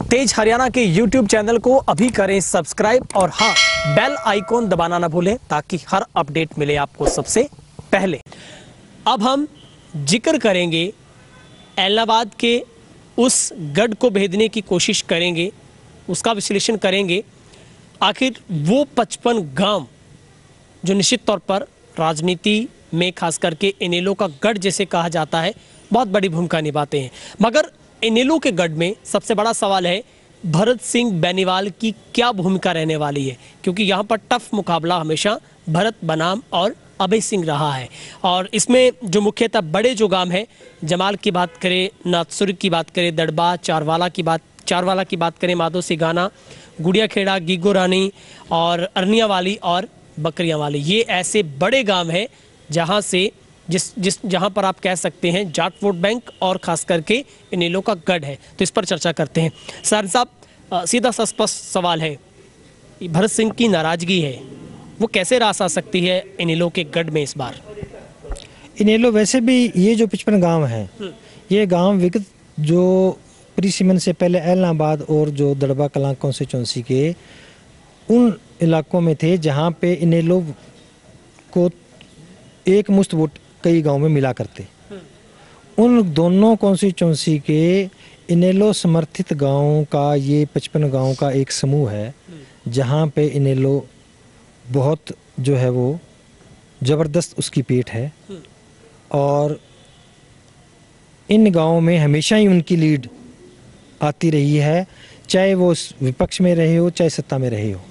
तेज हरियाणा के YouTube channel को अभी करें सब्सक्राइब और हाँ, बेल आइकॉन दबाना ना भूलें ताकि हर अपडेट मिले आपको सबसे पहले। अब हम जिक्र करेंगे इलाहाबाद के उस गढ़ को भेदने की कोशिश करेंगे, उसका विश्लेषण करेंगे। आखिर वो 55 गांव जो निश्चित तौर पर राजनीति में खास करके इनेलो का गढ़ जैसे कहा जाता है, बहुत बड़ी भूमिका निभाते हैं। मगर इनेलो के गढ़ में सबसे बड़ा सवाल है भरत सिंह बेनीवाल की क्या भूमिका रहने वाली है, क्योंकि यहाँ पर टफ मुकाबला हमेशा भरत बनाम और अभय सिंह रहा है। और इसमें जो मुख्यतः बड़े जो गांव हैं, जमाल की बात करें, नाथसुर की बात करें, दड़बा, चारवाला की बात करें, माधो सिगाना, गुड़िया खेड़ा, गिगो रानी और अरनिया वाली और बकरियां वाली, ये ऐसे बड़े गांव हैं जहां से जहां पर आप कह सकते हैं जाट वोट बैंक और खास करके इनेलो का गढ़ है। तो इस पर चर्चा करते हैं। सर साहब, सीधा सा स्पष्ट सवाल है, भरत सिंह की नाराजगी है, वो कैसे रास आ सकती है इनेलो के गढ़ में इस बार? इनेलो वैसे भी ये जो 55 गांव हैं, ये गांव विगत जो प्री सीमन से पहले इलाहाबाद और जो दड़बा कलां कॉन्स्टिट्यूंसी के उन इलाकों में थे जहां पे इनेलो को एक मुश्त वोट कई गांव में मिला करते। उन दोनों कॉन्स्टिट्यूंसी के इनेलो समर्थित गांवों का ये 55 गांवों का एक समूह है जहां पे इनेलो बहुत जो है वो ज़बरदस्त उसकी पेठ है और इन गांवों में हमेशा ही उनकी लीड आती रही है, चाहे वो विपक्ष में रहे हो चाहे सत्ता में रहे हो।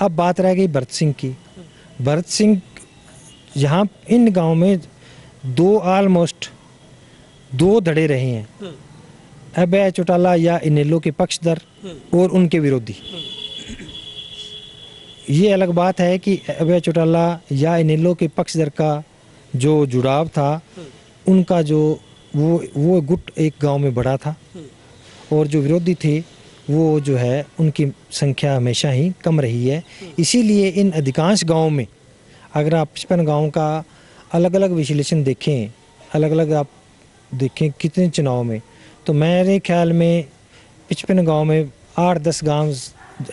अब बात रह गई भरत सिंह की। भरत सिंह यहाँ इन गांव में ऑलमोस्ट दो धड़े रहे हैं, अभय चौटाला या इनेलो के पक्षधर और उनके विरोधी। ये अलग बात है कि अभय चौटाला या इनेलो के पक्षधर का जो जुड़ाव था, उनका जो वो गुट एक गांव में बड़ा था और जो विरोधी थे वो जो है उनकी संख्या हमेशा ही कम रही है। इसीलिए इन अधिकांश गांवों में अगर आप 55 गांवों का अलग अलग विश्लेषण देखें, अलग अलग आप देखें कितने चुनाव में, तो मेरे ख्याल में 55 गांव में 8-10 गांव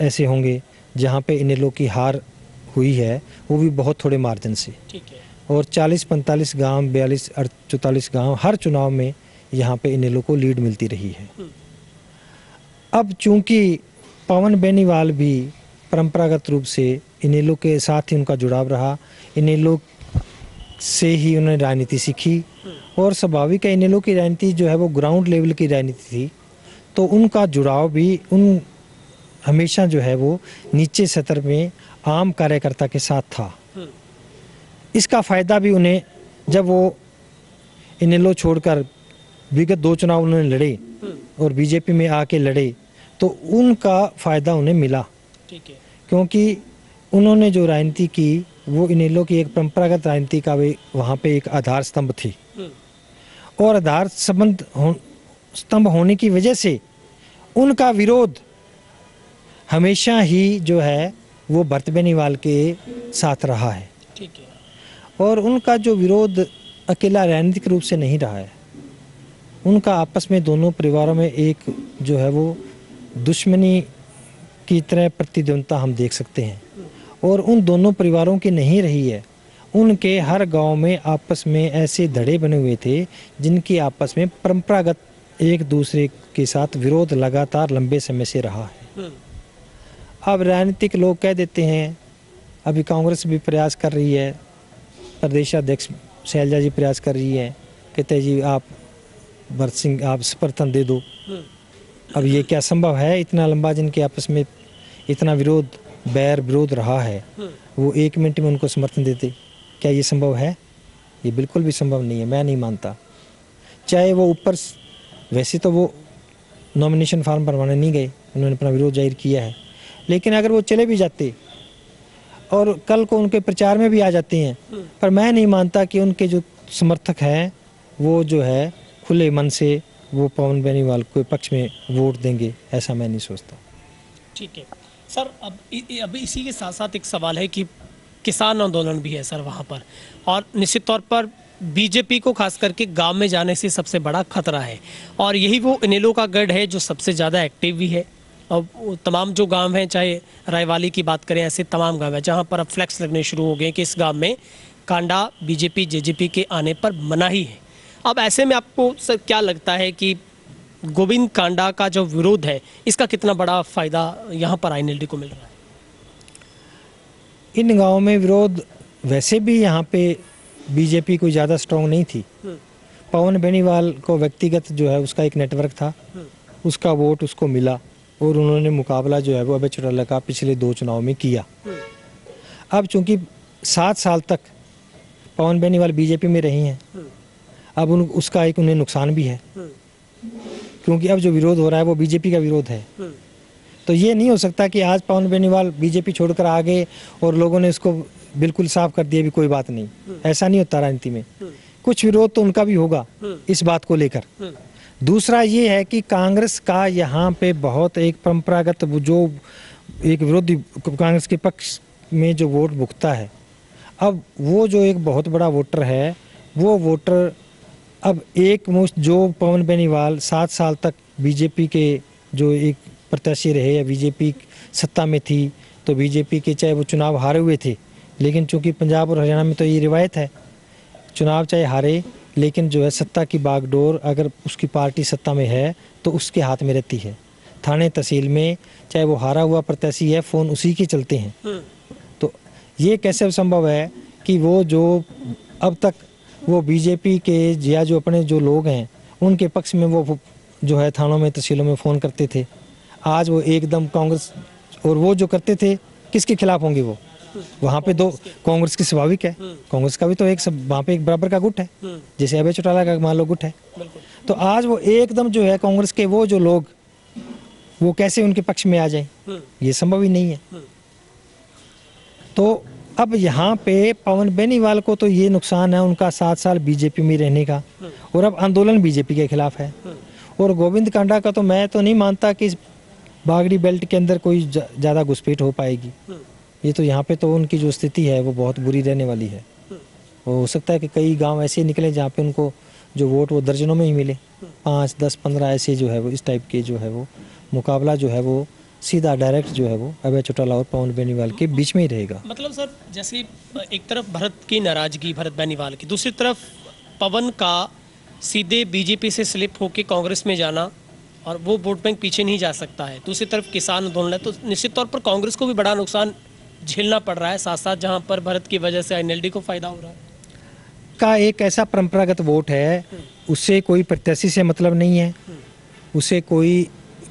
ऐसे होंगे जहां पे इनेलो की हार हुई है, वो भी बहुत थोड़े मार्जिन से। और 40-45 गांव, 42-44 गांव हर चुनाव में यहाँ पे इनेलो को लीड मिलती रही है। अब चूंकि पवन बेनीवाल भी परंपरागत रूप से इनेलो के साथ ही उनका जुड़ाव रहा, इनेलो से ही उन्होंने राजनीति सीखी और स्वाभाविक है इनेलो की राजनीति जो है वो ग्राउंड लेवल की राजनीति थी, तो उनका जुड़ाव भी उन हमेशा जो है वो नीचे सतर में आम कार्यकर्ता के साथ था। इसका फ़ायदा भी उन्हें, जब वो इनेलो छोड़कर विगत 2 चुनाव उन्होंने लड़े और बीजेपी में आके लड़े, तो उनका फ़ायदा उन्हें मिला। क्योंकि उन्होंने जो राजनीति की वो इनेलो की एक परंपरागत राजनीति का भी वहाँ पे एक आधार स्तंभ थी और आधार स्तंभ होने की वजह से उनका विरोध हमेशा ही जो है वो भरत बेनीवाल के साथ रहा है। और उनका जो विरोध अकेला राजनीतिक रूप से नहीं रहा है, उनका आपस में दोनों परिवारों में एक जो है वो दुश्मनी की तरह प्रतिद्वंदता हम देख सकते हैं और उन दोनों परिवारों की नहीं रही है। उनके हर गांव में आपस में ऐसे धड़े बने हुए थे जिनकी आपस में परंपरागत एक दूसरे के साथ विरोध लगातार लंबे समय से रहा है। अब राजनीतिक लोग कह देते हैं, अभी कांग्रेस भी प्रयास कर रही है, प्रदेशाध्यक्ष शैलजा जी प्रयास कर रही है, कहते हैं जी आप भरत सिंह आप समर्थन दे दो। अब ये क्या संभव है? इतना लंबा जिनके आपस में इतना विरोध रहा है, वो 1 मिनट में उनको समर्थन देते, क्या ये संभव है? ये बिल्कुल भी संभव नहीं है, मैं नहीं मानता। चाहे वो ऊपर, वैसे तो वो नॉमिनेशन फॉर्म भरवाने नहीं गए, उन्होंने अपना विरोध जाहिर किया है, लेकिन अगर वो चले भी जाते और कल को उनके प्रचार में भी आ जाते हैं, पर मैं नहीं मानता कि उनके जो समर्थक हैं वो जो है खुले मन से वो पवन बेनीवाल के पक्ष में वोट देंगे, ऐसा मैं नहीं सोचता। ठीक है सर, अब इसी के साथ साथ एक सवाल है कि किसान आंदोलन भी है सर वहाँ पर, और निश्चित तौर पर बीजेपी को खास करके गांव में जाने से सबसे बड़ा खतरा है, और यही वो इनेलो का गढ़ है जो सबसे ज़्यादा एक्टिव भी है। और वो तमाम जो गांव हैं, चाहे रायवाली की बात करें, ऐसे तमाम गांव हैं जहां पर अब फ्लैक्स लगने शुरू हो गए कि इस गांव में कांडा बीजेपी जेजेपी के आने पर मनाही है। अब ऐसे में आपको सर क्या लगता है कि गोविंद कांडा का जो विरोध है, इसका कितना बड़ा फायदा यहाँ पर आईएनएलडी को मिल रहा है? इन गाँव में विरोध वैसे भी यहाँ पे बीजेपी कोई ज़्यादा स्ट्रांग नहीं थी। पवन बेनीवाल को व्यक्तिगत जो है उसका एक नेटवर्क था, उसका वोट उसको मिला और उन्होंने मुकाबला जो है वो अभय चौटाला का पिछले 2 चुनाव में किया। अब चूंकि 7 साल तक पवन बेनीवाल बीजेपी में रही हैं, अब उसका एक उन्हें नुकसान भी है, क्योंकि अब जो विरोध हो रहा है वो बीजेपी का विरोध है। तो ये नहीं हो सकता कि आज पवन बेनीवाल बीजेपी छोड़कर आ गए और लोगों ने उसको बिल्कुल साफ कर दिया भी कोई बात नहीं, ऐसा नहीं होता राजनीति में। कुछ विरोध तो उनका भी होगा इस बात को लेकर। दूसरा ये है कि कांग्रेस का यहाँ पे बहुत एक परंपरागत जो एक विरोधी कांग्रेस के पक्ष में जो वोट भुगता है, अब वो जो एक बहुत बड़ा वोटर है, वो वोटर अब एक मुश्त जो पवन बेनीवाल 7 साल तक बीजेपी के जो एक प्रत्याशी रहे या बीजेपी सत्ता में थी, तो बीजेपी के चाहे वो चुनाव हारे हुए थे, लेकिन चूंकि पंजाब और हरियाणा में तो ये रिवायत है, चुनाव चाहे हारे लेकिन जो है सत्ता की बागडोर अगर उसकी पार्टी सत्ता में है तो उसके हाथ में रहती है। थाने तहसील में चाहे वो हारा हुआ प्रत्याशी है, फ़ोन उसी के चलते हैं। तो ये कैसे संभव है कि वो जो अब तक वो बीजेपी के या जो अपने जो लोग हैं उनके पक्ष में वो जो है थानों में तहसीलों में फ़ोन करते थे, आज वो एकदम कांग्रेस, और वो जो करते थे किसके खिलाफ होंगे? वो वहाँ पे दो कांग्रेस की स्वाभाविक है, कांग्रेस का भी तो एक सब वहाँ पे एक बराबर का गुट है, जैसे अभय चौटाला का मान लो गुट है। तो आज वो एकदम जो है कांग्रेस के वो जो लोग वो कैसे उनके पक्ष में आ जाएं, ये संभव ही नहीं है। तो अब यहाँ पे पवन बेनीवाल को तो ये नुकसान है उनका 7 साल बीजेपी में रहने का, और अब आंदोलन बीजेपी के खिलाफ है। और गोविंद कांडा का तो मैं तो नहीं मानता कि बागड़ी बेल्ट के अंदर कोई ज़्यादा घुसपैठ हो पाएगी। ये तो यहाँ पे तो उनकी जो स्थिति है वो बहुत बुरी रहने वाली है। हो सकता है कि कई गांव ऐसे निकले जहाँ पे उनको जो वोट वो दर्जनों में ही मिले, 5, 10, 15 ऐसे जो है वो इस टाइप के जो है वो मुकाबला जो है वो सीधा डायरेक्ट जो है वो अभय चौटाला और पवन बेनीवाल के बीच में ही रहेगा। मतलब सर, जैसे एक तरफ भरत की नाराजगी भरत बेनीवाल की, दूसरी तरफ पवन का सीधे बीजेपी से स्लिप होकर कांग्रेस में जाना, और वो वोट बैंक पीछे नहीं जा सकता है। दूसरी तरफ किसान आंदोलन है, तो निश्चित तौर पर कांग्रेस को भी बड़ा नुकसान झेलना पड़ रहा है, साथ साथ जहां पर भरत की वजह से आईएनएलडी को फायदा हो रहा है। का एक ऐसा परंपरागत वोट है, उससे कोई प्रत्याशी से मतलब नहीं है, उसे कोई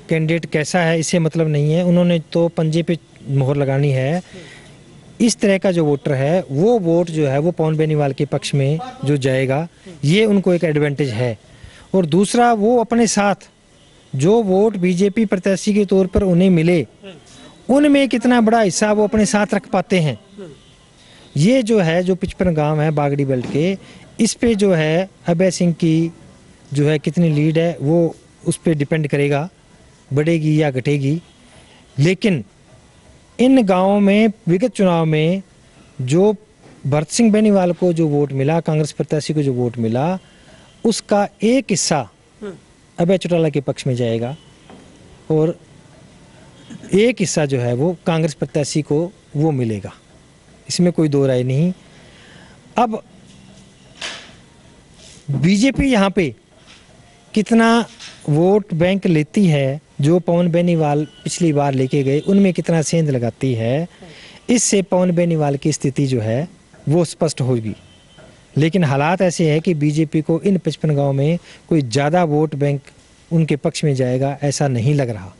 कैंडिडेट कैसा है इससे मतलब नहीं है, उन्होंने तो पंजे पे मोहर लगानी है। इस तरह का जो वोटर है वो वोट जो है वो पवन बेनीवाल के पक्ष में जो जाएगा, ये उनको एक एडवांटेज है। और दूसरा, वो अपने साथ जो वोट बीजेपी प्रत्याशी के तौर पर उन्हें मिले, उनमें कितना बड़ा हिस्सा वो अपने साथ रख पाते हैं। ये जो है जो 55 गांव है बागड़ी बेल्ट के, इस पे जो है अभय सिंह की जो है कितनी लीड है वो उस पर डिपेंड करेगा, बढ़ेगी या घटेगी। लेकिन इन गांवों में विगत चुनाव में जो भरत सिंह बेनीवाल को जो वोट मिला, कांग्रेस प्रत्याशी को जो वोट मिला, उसका एक हिस्सा अभय चौटाला के पक्ष में जाएगा और एक हिस्सा जो है वो कांग्रेस प्रत्याशी को वो मिलेगा, इसमें कोई दो राय नहीं। अब बीजेपी यहाँ पे कितना वोट बैंक लेती है, जो पवन बेनीवाल पिछली बार लेके गए उनमें कितना सेंध लगाती है, इससे पवन बेनीवाल की स्थिति जो है वो स्पष्ट होगी। लेकिन हालात ऐसे हैं कि बीजेपी को इन 55 गांव में कोई ज़्यादा वोट बैंक उनके पक्ष में जाएगा ऐसा नहीं लग रहा।